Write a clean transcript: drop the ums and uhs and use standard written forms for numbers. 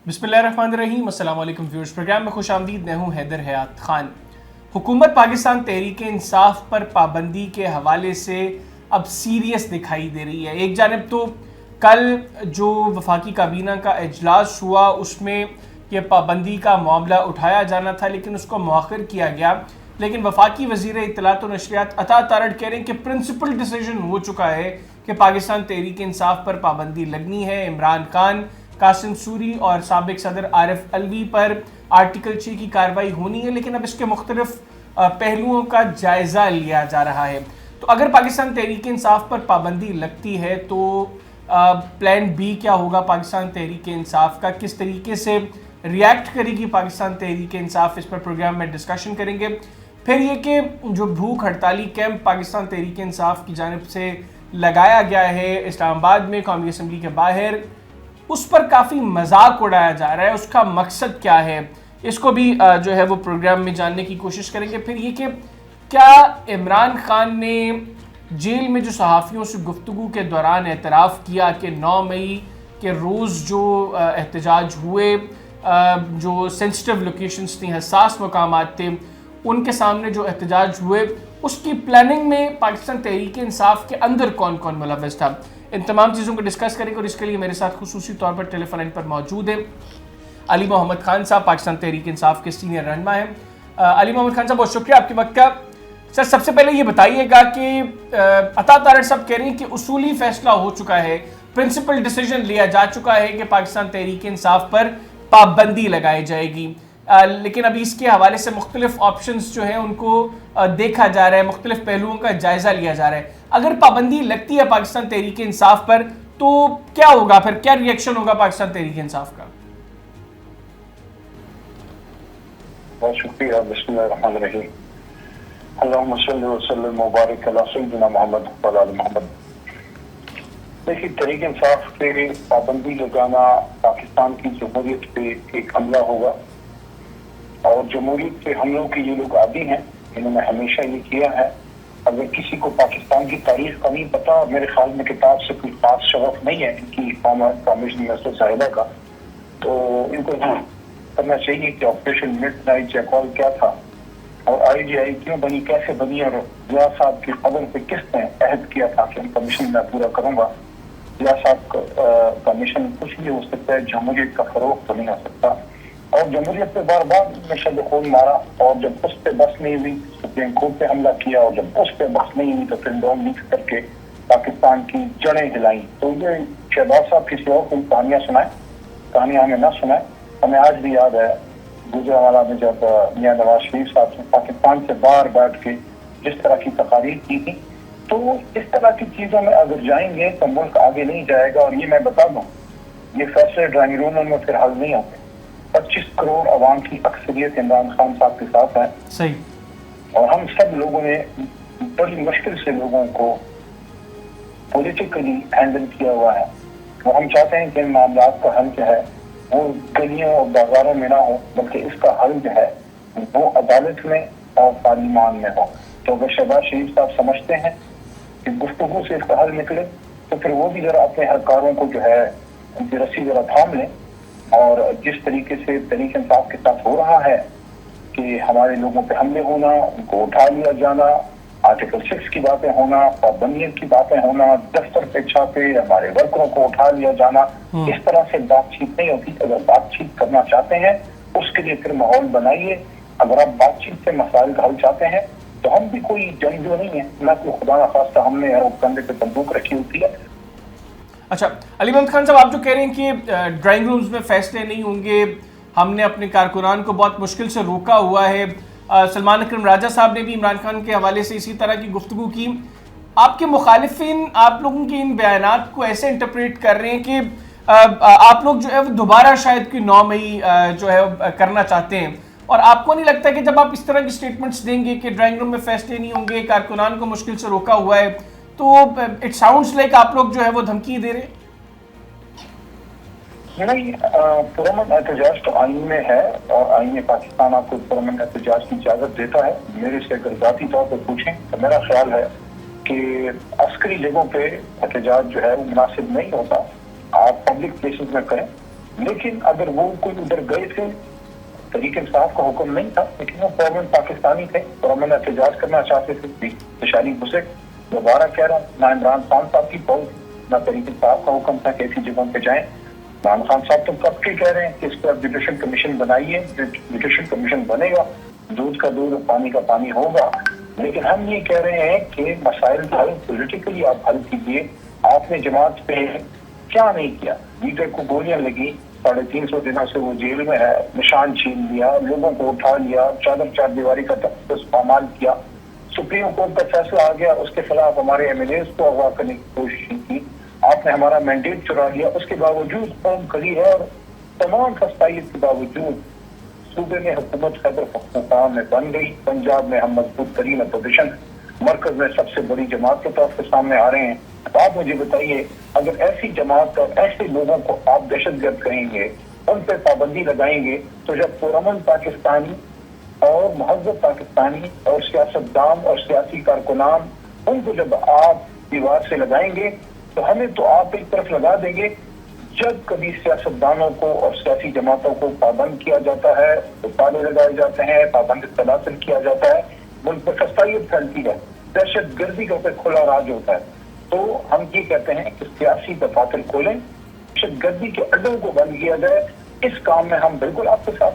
बिस्मिल्लाहिर्रहमानिर्रहीम। अस्सलाम वालेकुम व्यूअर्स, प्रोग्राम में खुश आमदीद। मैं हूँ हैदर हयात खान। हुकूमत पाकिस्तान तहरीक इंसाफ पर पाबंदी के हवाले से अब सीरियस दिखाई दे रही है। एक जानब तो कल जो वफाकी काबीना का इजलास हुआ उसमें यह पाबंदी का मामला उठाया जाना था, लेकिन उसको मौखर किया गया। लेकिन वफाकी वज़ीर इत्तलात और नशरियात अता तारड़ कह रहे हैं कि प्रिंसिपल डिसीजन हो चुका है कि पाकिस्तान तहरीक इंसाफ पर पाबंदी लगनी है। इमरान खान, कासिम सूरी और साबिक सदर आरिफ अलवी पर आर्टिकल 6 की कार्रवाई होनी है, लेकिन अब इसके मुख्तलिफ पहलुओं का जायज़ा लिया जा रहा है। तो अगर पाकिस्तान तहरीक इंसाफ पर पाबंदी लगती है तो प्लान बी क्या होगा पाकिस्तान तहरीक इंसाफ का, किस तरीके से रिएक्ट करेगी पाकिस्तान तहरीक इंसाफ, इस पर प्रोग्राम में डिस्कशन करेंगे। फिर ये कि जो भूख हड़ताली कैंप पाकिस्तान तहरीक इंसाफ की जानिब से लगाया गया है इस्लामाबाद में कौमी असम्बली के बाहर, उस पर काफ़ी मजाक उड़ाया जा रहा है, उसका मकसद क्या है, इसको भी जो है वो प्रोग्राम में जानने की कोशिश करेंगे। फिर ये कि क्या इमरान खान ने जेल में जो सहाफ़ियों से गुफ्तगू के दौरान एतराफ़ किया कि 9 मई के रोज़ जो एहतजाज हुए, जो सेंसिटिव लोकेशंस थी, हसास मकामात थे, उनके सामने जो एहतजाज हुए, उसकी प्लानिंग में पाकिस्तान तहरीक इंसाफ के अंदर कौन कौन मुलव्वस था, इन तमाम चीज़ों को डिस्कस करेंगे। और इसके लिए मेरे साथ खुसूसी तौर पर टेलीफोन लाइन पर मौजूद है अली मोहम्मद खान साहब, पाकिस्तान तहरीक इंसाफ के सीनियर रहनुमा हैं। अली मोहम्मद खान साहब, बहुत शुक्रिया आपके वक्त का। सर, सबसे पहले ये बताइएगा कि अता तारड़ साहब कह रहे हैं कि उसूली फैसला हो चुका है, प्रिंसिपल डिसीजन लिया जा चुका है कि पाकिस्तान तहरीक इंसाफ पर पाबंदी लगाई जाएगी, लेकिन अभी इसके हवाले से मुख्तलिफ ऑप्शंस जो हैं उनको देखा जा रहा है, मुख्तलिफ पहलुओं का जायज़ा लिया जा रहा है। अगर पाबंदी लगती है पाकिस्तान तहरीक इंसाफ पर तो क्या होगा, फिर क्या रिएक्शन होगा पाकिस्तान तहरीक इंसाफ का? बहुत शुक्रिया। बिस्मिल्लाहिर्रहमानिर्रहीम। अल्लाहुम्मा सल्लि व सल्लिम व बारिक अला सय्यिदिना मुहम्मद व अला आलि मुहम्मद। देखिए, तहरीक इंसाफ पे पाबंदी लगाना पाकिस्तान की जमहूरियत पे एक हमला होगा, और जमहूरियत पे हमलों के ये लोग आदी हैं, इन्होंने हमेशा ये किया है। अगर किसी को पाकिस्तान की तारीख का नहीं पता, मेरे ख्याल में किताब से कोई खास शरफ नहीं है इनकी कॉमिशन मिनिस्टर साहिबा का, तो इनको करना चाहिए कि ऑपरेशन मिडनाइट कॉल क्या था और IGI क्यों बनी, कैसे बनी, और जिया साहब की खबर पे किसने अहद किया था कि उनका मिशन मैं पूरा करूंगा। जिया साहब का मिशन कुछ भी हो सकता है, जमहूरियत का फरोग तो नहीं हो सकता। और जमहूरियत पे बार बार नशद खून मारा, और जब उस पर बस नहीं हुई सुप्रीम कोर्ट पे हमला किया, और जब उस पर बस नहीं हुई तो फिर डॉन लीक करके पाकिस्तान की जड़ें हिलाई। तो ये शहबाज साहब किसी और को कहानियां सुनाए, कहानियां हमें ना सुनाए। हमें आज भी याद है गुजरावाला में जब मियां नवाज शरीफ साहब ने पाकिस्तान से बाहर बैठ के जिस तरह की तकारीर की थी, तो इस तरह की चीजों में अगर जाएंगे तो मुल्क आगे नहीं जाएगा। और ये मैं बता दूं, ये फैसले ड्राइंग रूम में फिर हल नहीं होते। 25 करोड़ अवाम की अक्सरियत इमरान खान साहब के साथ है, सही, और हम सब लोगों ने बड़ी मुश्किल से लोगों को पॉलिटिकली हैंडल किया हुआ है। तो हम चाहते हैं कि इन मामलों का हल जो है वो गलियों और बाजारों में ना हो, बल्कि इसका हल जो है वो अदालत में और पार्लिमान में हो। तो अगर शहबाज शरीफ साहब समझते हैं कि गुफ्तगू से इसका हल निकले, तो फिर वो भी जरा अपने हरकारों को जो है उनकी रस्सी जरा थाम लें। और जिस तरीके से तहरीक इंसाफ के साथ हो रहा है कि हमारे लोगों पे हमले होना, उनको उठा लिया जाना, आर्टिकल 6 की बातें होना, पाबंदियत की बातें होना, दफ्तर पे छापे, हमारे वर्करों को उठा लिया जाना, इस तरह से बातचीत नहीं होती। अगर बातचीत करना चाहते हैं उसके लिए फिर माहौल बनाइए। अगर आप बातचीत से मसाइल का हल चाहते हैं तो हम भी कोई जंगजू नहीं है, ना कोई खुदा ना खास्ता हमने कंधे पे बंदूक रखी होती है। अच्छा, अली मोहम्मद खान साहब, आप जो कह रहे हैं कि ड्राइंग रूम्स में फैसले नहीं होंगे, हमने अपने कारकुनान को बहुत मुश्किल से रोका हुआ है, सलमान अकरम राजा साहब ने भी इमरान खान के हवाले से इसी तरह की गुफ्तगू की, आपके मुखालिफिन आप लोगों के इन बयानात को ऐसे इंटरप्रेट कर रहे हैं कि आप लोग जो है वो दोबारा शायद कि 9 मई जो है करना चाहते हैं, और आपको नहीं लगता कि जब आप इस तरह की स्टेटमेंट्स देंगे कि ड्राइंग रूम में फैसले नहीं होंगे, कारकुनान को मुश्किल से रोका हुआ है, तो इट साउंड्स लाइक आप लोग जो है वो धमकी दे रहे हैं? नहीं, पुरअमन एहतजाज तो आइन में है, और आइन पाकिस्तान आपको पुरअमन एहतजाज की इजाजत देता है। मेरे से अगर जाती तौर पर पूछें तो मेरा ख्याल है कि अस्करी जगहों पे एहतजाज जो है वो मुनासिब नहीं होता। आप पब्लिक प्लेसेस में करें, لیکن اگر وہ کوئی ادھر گئے تھے، تحریک انصاف کا حکم نہیں تھا، لیکن وہ فوراً پاکستانی تھے اور امن احتجاج کرنا چاہتے تھے، تشاری گھسے. دوبارہ کہہ رہا ہوں، نہ عمران خان صاحب کی فوج، نہ تحریک انصاف کا حکم تھا کہ ایسی جگہوں پہ جائیں. عمران خان صاحب تو کب کے کہہ رہے ہیں کہ اس پر جوڈیشل کمیشن بنائیے، جوڈیشل کمیشن بنے گا، دودھ کا دودھ اور پانی کا پانی ہوگا. لیکن ہم یہ کہہ رہے ہیں کہ مسائل حل پولیٹیکلی آپ حل کیجیے. آپ نے جماعت پہ کیا نہیں کیا؟ لیڈر کو گولیاں لگی، 350 دنوں سے وہ جیل میں ہے، نشان چھین لیا، لوگوں کو اٹھا لیا، چار دیواری کا تحفظ پامال کیا. سپریم کورٹ کا فیصلہ آ گیا، اس کے خلاف ہمارے ایم ایل اے کو اغوا کرنے کی کوشش کی. آپ نے ہمارا مینڈیٹ چرا لیا. اس کے باوجود قوم کھڑی ہے اور تمام خستائیت کے باوجود صوبے میں حکومت خیبر پختونخوا میں بن گئی. پنجاب میں ہم مضبوط ترین اپوزیشن، مرکز میں سب سے بڑی جماعت کے طور پہ سامنے آ رہے ہیں. تو آپ مجھے بتائیے، اگر ایسی جماعت اور ایسے لوگوں کو آپ دہشت گرد کہیں گے، ان پہ پابندی لگائیں گے، تو جب پرامن پاکستانی اور مہذب پاکستانی اور سیاستدان اور سیاسی کارکنان ان کو جب آپ دیوار سے لگائیں گے، تو ہمیں تو آپ ایک طرف لگا دیں گے. جب کبھی سیاستدانوں کو اور سیاسی جماعتوں کو پابند کیا جاتا ہے تو تالے لگائے جاتے ہیں، پابند تلاسل کیا جاتا ہے، ملک پر خستائیت پھیلتی ہے، دہشت گردی کا پھر کھلا راج ہوتا ہے. تو ہم یہ کہتے ہیں کہ سیاسی دفاتر کھولیں، دہشت گردی کے اڈوں کو بند کیا جائے. اس کام میں ہم بالکل آپ کے ساتھ